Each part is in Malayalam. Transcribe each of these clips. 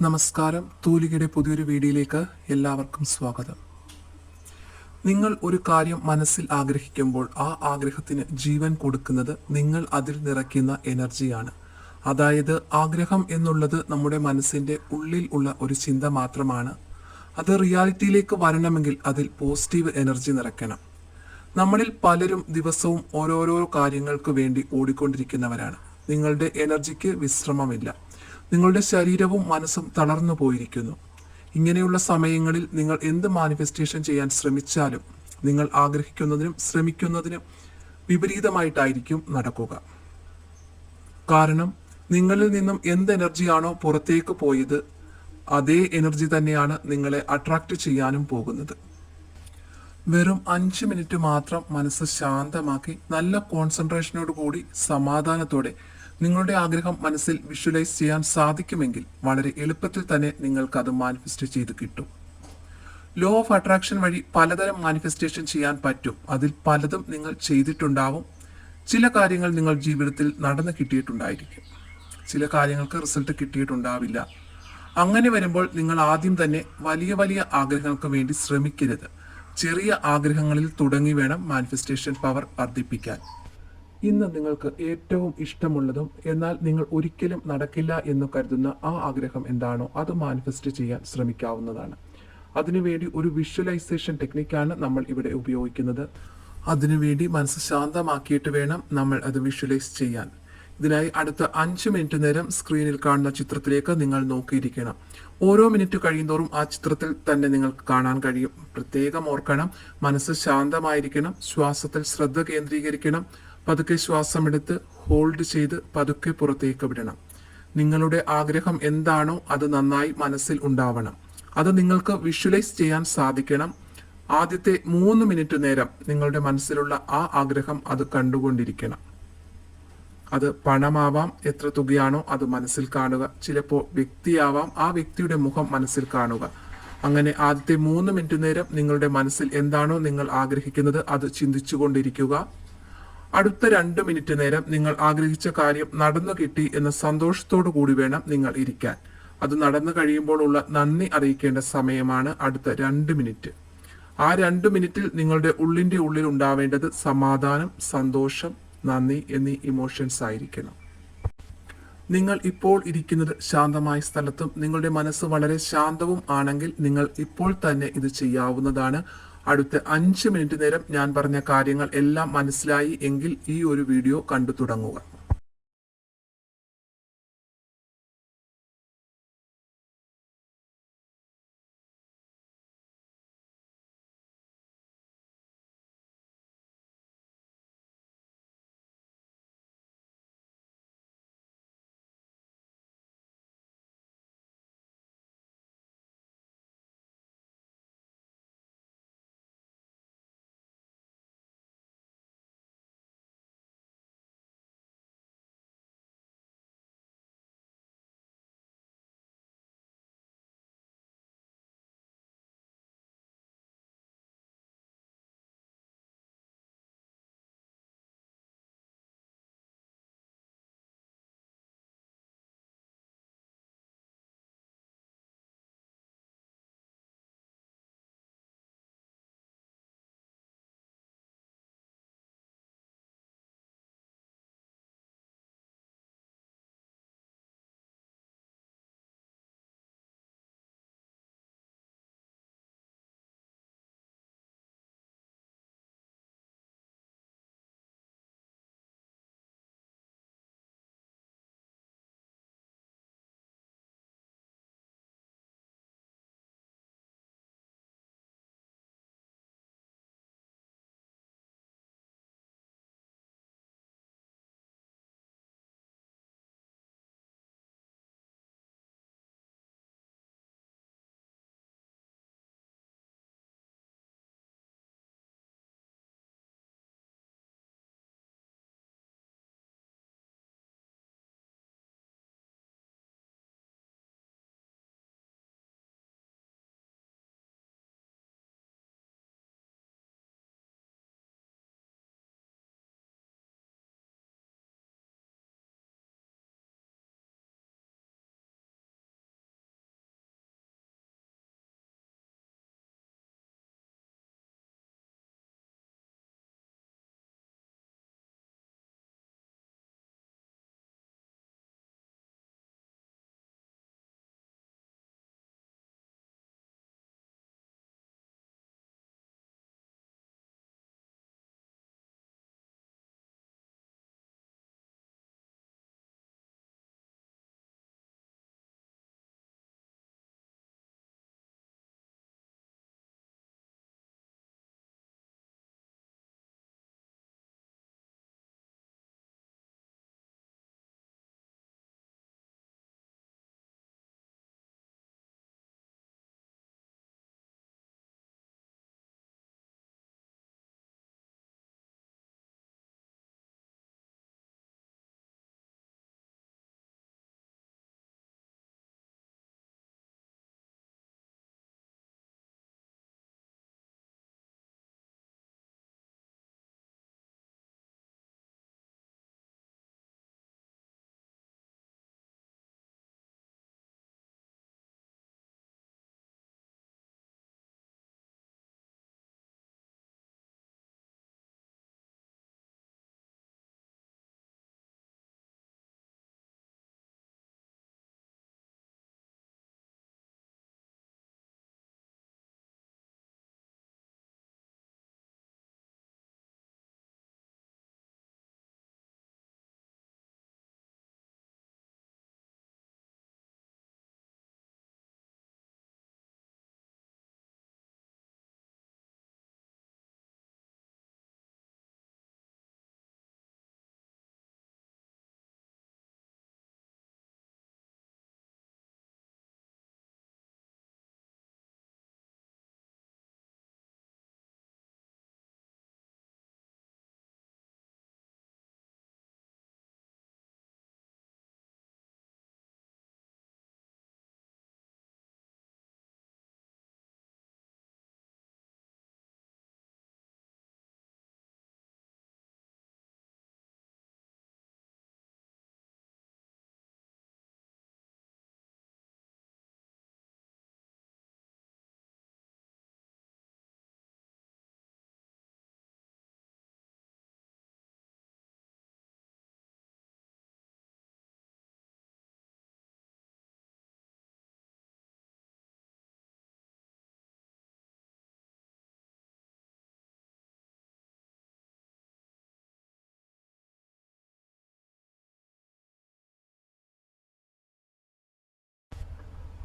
നമസ്കാരം. തൂലികയുടെ പുതിയൊരു വീഡിയോയിലേക്ക് എല്ലാവർക്കും സ്വാഗതം. നിങ്ങൾ ഒരു കാര്യം മനസ്സിൽ ആഗ്രഹിക്കുമ്പോൾ ആ ആഗ്രഹത്തിന് ജീവൻ കൊടുക്കുന്നത് നിങ്ങൾ അതിൽ നിറയ്ക്കുന്ന എനർജിയാണ്. അതായത് ആഗ്രഹം എന്നുള്ളത് നമ്മുടെ മനസ്സിൻ്റെ ഉള്ളിൽ ഉള്ള ഒരു ചിന്ത മാത്രമാണ്. അത് റിയാലിറ്റിയിലേക്ക് വരണമെങ്കിൽ അതിൽ പോസിറ്റീവ് എനർജി നിറയ്ക്കണം. നമ്മളിൽ പലരും ദിവസവും ഓരോരോ കാര്യങ്ങൾക്ക് വേണ്ടി ഓടിക്കൊണ്ടിരിക്കുന്നവരാണ്. നിങ്ങളുടെ എനർജിക്ക് വിശ്രമമില്ല. നിങ്ങളുടെ ശരീരവും മനസ്സും തളർന്നു പോയിരിക്കുന്നു. ഇങ്ങനെയുള്ള സമയങ്ങളിൽ നിങ്ങൾ എന്ത് മാനിഫെസ്റ്റേഷൻ ചെയ്യാൻ ശ്രമിച്ചാലും നിങ്ങൾ ആഗ്രഹിക്കുന്നതിനും ശ്രമിക്കുന്നതിനും വിപരീതമായിട്ടായിരിക്കും നടക്കുക. കാരണം നിങ്ങളിൽ നിന്നും എന്ത് എനർജിയാണോ പുറത്തേക്ക് പോയത് അതേ എനർജി തന്നെയാണ് നിങ്ങളെ അട്രാക്റ്റ് ചെയ്യാനും പോകുന്നത്. വെറും 5 മിനിറ്റ് മാത്രം മനസ്സ് ശാന്തമാക്കി നല്ല കോൺസെൻട്രേഷനോട് കൂടി സമാധാനത്തോടെ നിങ്ങളുടെ ആഗ്രഹം മനസ്സിൽ വിഷ്വലൈസ് ചെയ്യാൻ സാധിക്കുമെങ്കിൽ വളരെ എളുപ്പത്തിൽ തന്നെ നിങ്ങൾക്ക് അത് മാനിഫെസ്റ്റ് ചെയ്ത് കിട്ടും. ലോ ഓഫ് അട്രാക്ഷൻ വഴി പലതരം മാനിഫെസ്റ്റേഷൻ ചെയ്യാൻ പറ്റും. അതിൽ പലതും നിങ്ങൾ ചെയ്തിട്ടുണ്ടാവും. ചില കാര്യങ്ങൾ നിങ്ങൾ ജീവിതത്തിൽ നടന്നു കിട്ടിയിട്ടുണ്ടായിരിക്കും. ചില കാര്യങ്ങൾക്ക് റിസൾട്ട് കിട്ടിയിട്ടുണ്ടാവില്ല. അങ്ങനെ വരുമ്പോൾ നിങ്ങൾ ആദ്യം തന്നെ വലിയ വലിയ ആഗ്രഹങ്ങൾക്ക് വേണ്ടി ശ്രമിക്കരുത്. ചെറിയ ആഗ്രഹങ്ങളിൽ തുടങ്ങി വേണം മാനിഫെസ്റ്റേഷൻ പവർ വർദ്ധിപ്പിക്കാൻ. ഇന്ന് നിങ്ങൾക്ക് ഏറ്റവും ഇഷ്ടമുള്ളതും എന്നാൽ നിങ്ങൾ ഒരിക്കലും നടക്കില്ല എന്ന് കരുതുന്ന ആ ആഗ്രഹം എന്താണോ അത് മാനിഫെസ്റ്റ് ചെയ്യാൻ ശ്രമിക്കാവുന്നതാണ്. അതിനുവേണ്ടി ഒരു വിഷ്വലൈസേഷൻ ടെക്നിക്കാണ് നമ്മൾ ഇവിടെ ഉപയോഗിക്കുന്നത്. അതിനുവേണ്ടി മനസ്സ് ശാന്തമാക്കിയിട്ട് വേണം നമ്മൾ അത് വിഷ്വലൈസ് ചെയ്യാൻ. ഇതിനായി അടുത്ത 5 മിനിറ്റ് നേരം സ്ക്രീനിൽ കാണുന്ന ചിത്രത്തിലേക്ക് നിങ്ങൾ നോക്കിയിരിക്കണം. ഓരോ മിനിറ്റ് കഴിയുന്തോറും ആ ചിത്രത്തിൽ തന്നെ നിങ്ങൾക്ക് കാണാൻ കഴിയും. പ്രത്യേകം ഓർക്കണം, മനസ്സ് ശാന്തമായിരിക്കണം. ശ്വാസത്തിൽ ശ്രദ്ധ കേന്ദ്രീകരിക്കണം. പതുക്കെ ശ്വാസമെടുത്ത് ഹോൾഡ് ചെയ്ത് പതുക്കെ പുറത്തേക്ക് വിടണം. നിങ്ങളുടെ ആഗ്രഹം എന്താണോ അത് നന്നായി മനസ്സിൽ ഉണ്ടാവണം. അത് നിങ്ങൾക്ക് വിഷ്വലൈസ് ചെയ്യാൻ സാധിക്കണം. ആദ്യത്തെ 3 മിനിറ്റ് നേരം നിങ്ങളുടെ മനസ്സിലുള്ള ആ ആഗ്രഹം അത് കണ്ടുകൊണ്ടിരിക്കണം. അത് പണമാവാം, എത്ര തുകയാണോ അത് മനസ്സിൽ കാണുക. ചിലപ്പോൾ വ്യക്തിയാവാം, ആ വ്യക്തിയുടെ മുഖം മനസ്സിൽ കാണുക. അങ്ങനെ ആദ്യത്തെ 3 മിനിറ്റ് നേരം നിങ്ങളുടെ മനസ്സിൽ എന്താണോ നിങ്ങൾ ആഗ്രഹിക്കുന്നത് അത് ചിന്തിച്ചുകൊണ്ടിരിക്കുക. അടുത്ത 2 മിനിറ്റ് നേരം നിങ്ങൾ ആഗ്രഹിച്ച കാര്യം നടന്നു കിട്ടി എന്ന സന്തോഷത്തോടു കൂടി വേണം നിങ്ങൾ ഇരിക്കാൻ. അത് നടന്നു കഴിയുമ്പോൾ ഉള്ള നന്ദി അറിയിക്കേണ്ട സമയമാണ് അടുത്ത 2 മിനിറ്റ്. ആ 2 മിനിറ്റിൽ നിങ്ങളുടെ ഉള്ളിൻ്റെ ഉള്ളിൽ ഉണ്ടാവേണ്ടത് സമാധാനം, സന്തോഷം, നന്ദി എന്നീ ഇമോഷൻസ് ആയിരിക്കണം. നിങ്ങൾ ഇപ്പോൾ ഇരിക്കുന്നത് ശാന്തമായ സ്ഥലത്തും നിങ്ങളുടെ മനസ്സ് വളരെ ശാന്തവും ആണെങ്കിൽ നിങ്ങൾ ഇപ്പോൾ തന്നെ ഇത് ചെയ്യാവുന്നതാണ്. അടുത്ത 5 മിനിറ്റ് നേരം ഞാൻ പറഞ്ഞ കാര്യങ്ങൾ എല്ലാം മനസ്സിലായി എങ്കിൽ ഈ ഒരു വീഡിയോ കണ്ടു തുടങ്ങുക.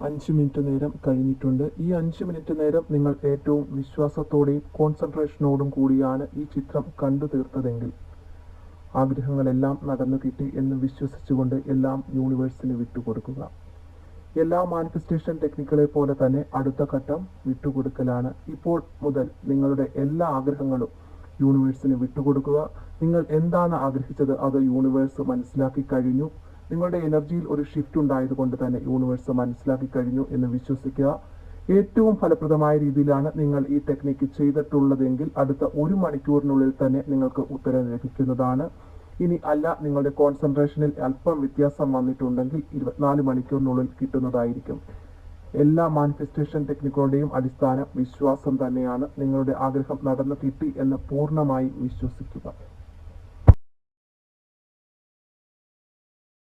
5 മിനിറ്റ് നേരം കഴിഞ്ഞിട്ടുണ്ട്. ഈ 5 മിനിറ്റ് നേരം നിങ്ങൾ ഏറ്റവും വിശ്വാസത്തോടെയും കോൺസെൻട്രേഷനോടും കൂടിയാണ് ഈ ചിത്രം കണ്ടു തീർത്തതെങ്കിൽ ആഗ്രഹങ്ങളെല്ലാം നടന്നു കിട്ടി എന്ന് വിശ്വസിച്ചുകൊണ്ട് എല്ലാം യൂണിവേഴ്സിന് വിട്ടുകൊടുക്കുക. എല്ലാ മാനിഫെസ്റ്റേഷൻ ടെക്നിക്കുകളെ പോലെ തന്നെ അടുത്ത ഘട്ടം വിട്ടുകൊടുക്കലാണ്. ഇപ്പോൾ മുതൽ നിങ്ങളുടെ എല്ലാ ആഗ്രഹങ്ങളും യൂണിവേഴ്സിന് വിട്ടുകൊടുക്കുക. നിങ്ങൾ എന്താണ് ആഗ്രഹിച്ചത് അത് യൂണിവേഴ്സ് മനസ്സിലാക്കി കഴിഞ്ഞു. നിങ്ങളുടെ എനർജിയിൽ ഒരു ഷിഫ്റ്റ് ഉണ്ടായതുകൊണ്ട് തന്നെ യൂണിവേഴ്സ് മനസ്സിലാക്കി കഴിഞ്ഞു എന്ന് വിശ്വസിക്കുക. ഏറ്റവും ഫലപ്രദമായ രീതിയിലാണ് നിങ്ങൾ ഈ ടെക്നിക്ക് ചെയ്തിട്ടുള്ളതെങ്കിൽ അടുത്ത 1 മണിക്കൂറിനുള്ളിൽ തന്നെ നിങ്ങൾക്ക് ഉത്തരം ലഭിക്കുന്നതാണ്. ഇനി അല്ല, നിങ്ങളുടെ കോൺസെൻട്രേഷനിൽ അല്പം വ്യത്യാസം വന്നിട്ടുണ്ടെങ്കിൽ 24 മണിക്കൂറിനുള്ളിൽ കിട്ടുന്നതായിരിക്കും. എല്ലാ മാനിഫെസ്റ്റേഷൻ ടെക്നിക്കുകളുടെയും അടിസ്ഥാനം വിശ്വാസം തന്നെയാണ്. നിങ്ങളുടെ ആഗ്രഹം നടന്നു കിട്ടി എന്ന് പൂർണ്ണമായി വിശ്വസിക്കുക.